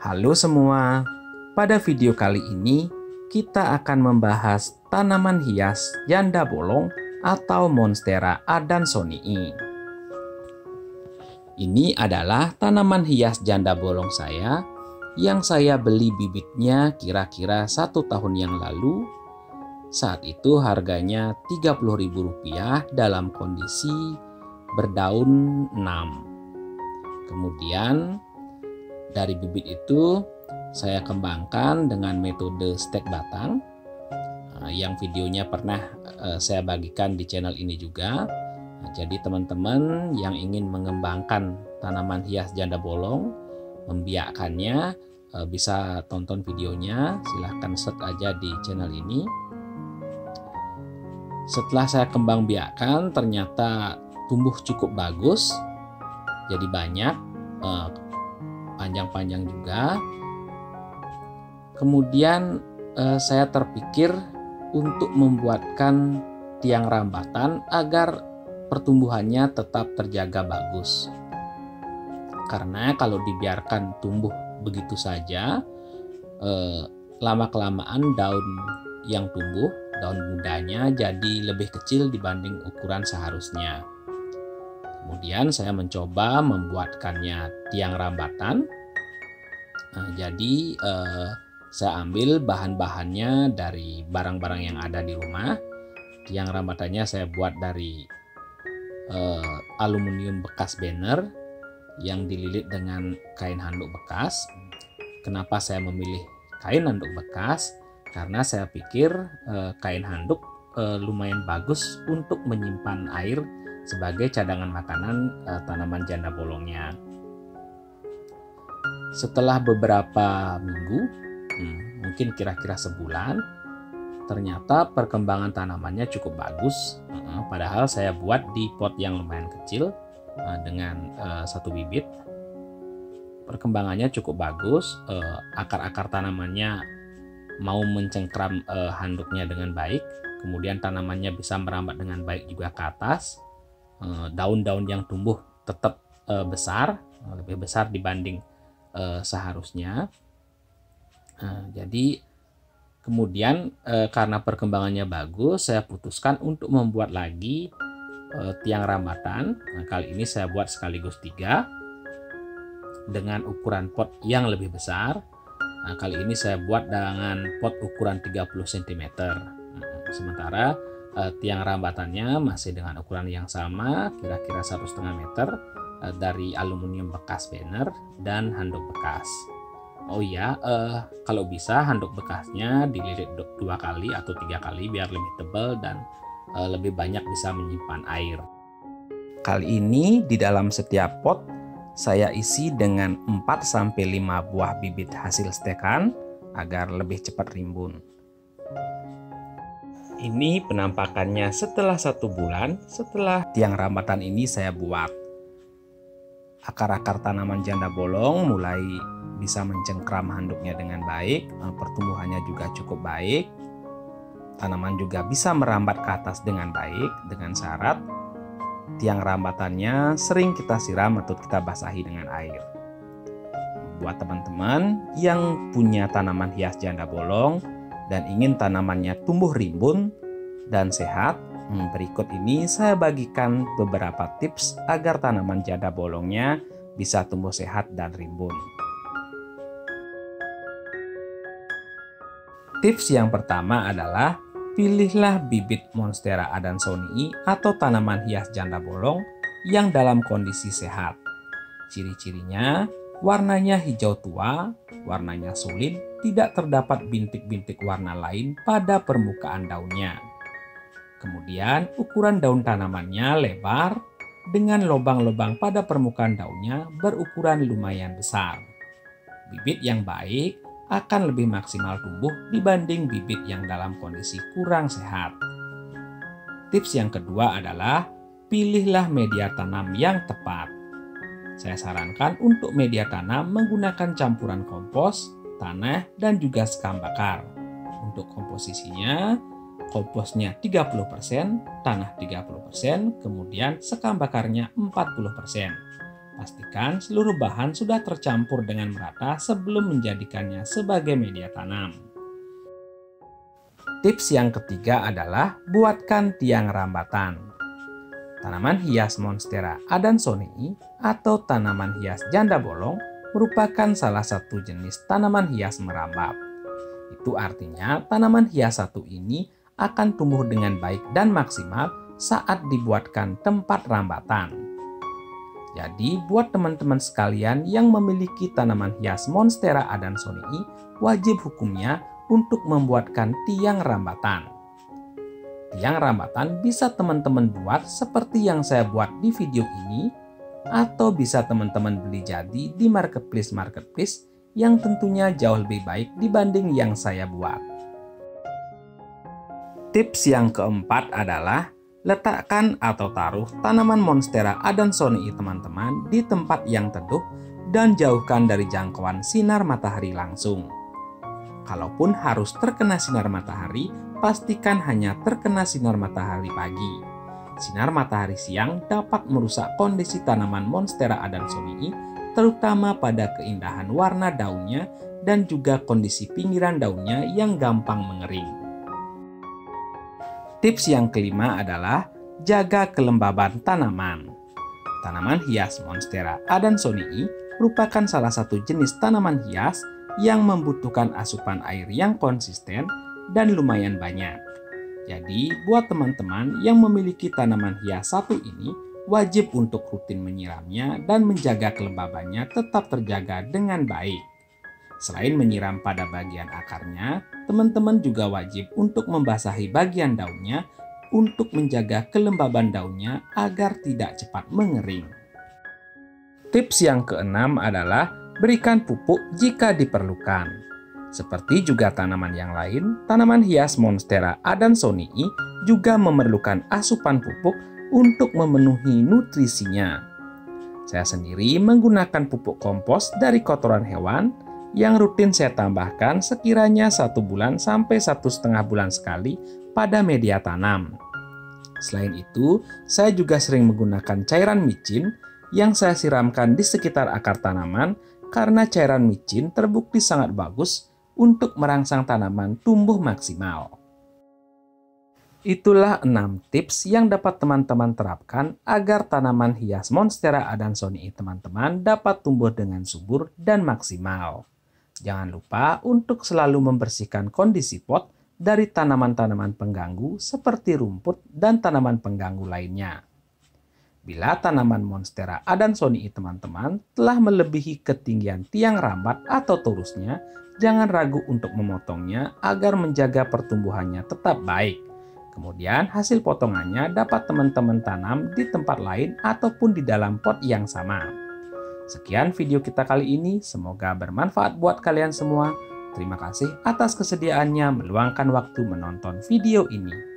Halo semua, pada video kali ini kita akan membahas tanaman hias janda bolong atau Monstera adansonii. Ini adalah tanaman hias janda bolong saya yang saya beli bibitnya kira-kira 1 tahun yang lalu. Saat itu harganya Rp30.000 dalam kondisi berdaun 6. Kemudian dari bibit itu saya kembangkan dengan metode stek batang yang videonya pernah saya bagikan di channel ini juga. Jadi teman-teman yang ingin mengembangkan tanaman hias janda bolong, membiakannya, bisa tonton videonya, silahkan search aja di channel ini. Setelah saya kembang biakan, ternyata tumbuh cukup bagus, jadi banyak, panjang-panjang juga. Kemudian saya terpikir untuk membuatkan tiang rambatan agar pertumbuhannya tetap terjaga bagus. Karena kalau dibiarkan tumbuh begitu saja, lama-kelamaan daun yang tumbuh, daun mudanya jadi lebih kecil dibanding ukuran seharusnya. Kemudian saya mencoba membuatkannya tiang rambatan. Jadi saya ambil bahan-bahannya dari barang-barang yang ada di rumah. Tiang rambatannya saya buat dari aluminium bekas banner yang dililit dengan kain handuk bekas. Kenapa saya memilih kain handuk bekas? Karena saya pikir kain handuk lumayan bagus untuk menyimpan air sebagai cadangan makanan tanaman janda bolongnya. Setelah beberapa minggu, mungkin kira-kira sebulan, ternyata perkembangan tanamannya cukup bagus. Padahal saya buat di pot yang lumayan kecil dengan 1 bibit. Perkembangannya cukup bagus, akar-akar tanamannya mau mencengkram handuknya dengan baik. Kemudian tanamannya bisa merambat dengan baik juga ke atas. Daun-daun yang tumbuh tetap besar, lebih besar dibanding seharusnya. Jadi kemudian karena perkembangannya bagus, saya putuskan untuk membuat lagi tiang rambatan. Kali ini saya buat sekaligus 3 dengan ukuran pot yang lebih besar. Kali ini saya buat dengan pot ukuran 30 cm. Sementara tiang rambatannya masih dengan ukuran yang sama, kira-kira 1,5 meter, dari aluminium bekas banner dan handuk bekas. Oh iya, kalau bisa handuk bekasnya dililit 2 kali atau 3 kali biar lebih tebal dan lebih banyak bisa menyimpan air. Kali ini di dalam setiap pot saya isi dengan 4-5 buah bibit hasil stekan agar lebih cepat rimbun. Ini penampakannya setelah 1 bulan setelah tiang rambatan ini saya buat. Akar-akar tanaman janda bolong mulai bisa mencengkram handuknya dengan baik, pertumbuhannya juga cukup baik. Tanaman juga bisa merambat ke atas dengan baik, dengan syarat tiang rambatannya sering kita siram atau kita basahi dengan air. Buat teman-teman yang punya tanaman hias janda bolong dan ingin tanamannya tumbuh rimbun dan sehat, berikut ini saya bagikan beberapa tips agar tanaman janda bolongnya bisa tumbuh sehat dan rimbun. Tips yang pertama adalah pilihlah bibit Monstera adansonii atau tanaman hias janda bolong yang dalam kondisi sehat. Ciri-cirinya, warnanya hijau tua, warnanya solid, tidak terdapat bintik-bintik warna lain pada permukaan daunnya. Kemudian ukuran daun tanamannya lebar dengan lubang-lubang pada permukaan daunnya berukuran lumayan besar. Bibit yang baik akan lebih maksimal tumbuh dibanding bibit yang dalam kondisi kurang sehat. Tips yang kedua adalah pilihlah media tanam yang tepat. Saya sarankan untuk media tanam menggunakan campuran kompos, tanah, dan juga sekam bakar. Untuk komposisinya, komposnya 30%, tanah 30%, kemudian sekam bakarnya 40%. Pastikan seluruh bahan sudah tercampur dengan merata sebelum menjadikannya sebagai media tanam. Tips yang ketiga adalah buatkan tiang rambatan. Tanaman hias Monstera adansonii atau tanaman hias janda bolong merupakan salah satu jenis tanaman hias merambat. Itu artinya tanaman hias satu ini akan tumbuh dengan baik dan maksimal saat dibuatkan tempat rambatan. Jadi buat teman-teman sekalian yang memiliki tanaman hias Monstera adansonii, wajib hukumnya untuk membuatkan tiang rambatan. Tiang rambatan bisa teman-teman buat seperti yang saya buat di video ini, atau bisa teman-teman beli jadi di marketplace yang tentunya jauh lebih baik dibanding yang saya buat. Tips yang keempat adalah letakkan atau taruh tanaman Monstera adansonii teman-teman di tempat yang teduh dan jauhkan dari jangkauan sinar matahari langsung. Kalaupun harus terkena sinar matahari, pastikan hanya terkena sinar matahari pagi. Sinar matahari siang dapat merusak kondisi tanaman Monstera adansonii, terutama pada keindahan warna daunnya dan juga kondisi pinggiran daunnya yang gampang mengering. Tips yang kelima adalah jaga kelembaban tanaman. Tanaman hias Monstera adansonii merupakan salah satu jenis tanaman hias yang membutuhkan asupan air yang konsisten dan lumayan banyak. Jadi, buat teman-teman yang memiliki tanaman hias satu ini, wajib untuk rutin menyiramnya dan menjaga kelembabannya tetap terjaga dengan baik. Selain menyiram pada bagian akarnya, teman-teman juga wajib untuk membasahi bagian daunnya untuk menjaga kelembaban daunnya agar tidak cepat mengering. Tips yang keenam adalah berikan pupuk jika diperlukan. Seperti juga tanaman yang lain, tanaman hias Monstera adansonii juga memerlukan asupan pupuk untuk memenuhi nutrisinya. Saya sendiri menggunakan pupuk kompos dari kotoran hewan yang rutin saya tambahkan sekiranya 1 bulan sampai 1,5 bulan sekali pada media tanam. Selain itu, saya juga sering menggunakan cairan micin yang saya siramkan di sekitar akar tanaman karena cairan micin terbukti sangat bagus untuk merangsang tanaman tumbuh maksimal. Itulah 6 tips yang dapat teman-teman terapkan agar tanaman hias Monstera adansonii teman-teman dapat tumbuh dengan subur dan maksimal. Jangan lupa untuk selalu membersihkan kondisi pot dari tanaman-tanaman pengganggu seperti rumput dan tanaman pengganggu lainnya. Bila tanaman Monstera adansonii teman-teman telah melebihi ketinggian tiang rambat atau torusnya, jangan ragu untuk memotongnya agar menjaga pertumbuhannya tetap baik. Kemudian hasil potongannya dapat teman-teman tanam di tempat lain ataupun di dalam pot yang sama. Sekian video kita kali ini, semoga bermanfaat buat kalian semua. Terima kasih atas kesediaannya meluangkan waktu menonton video ini.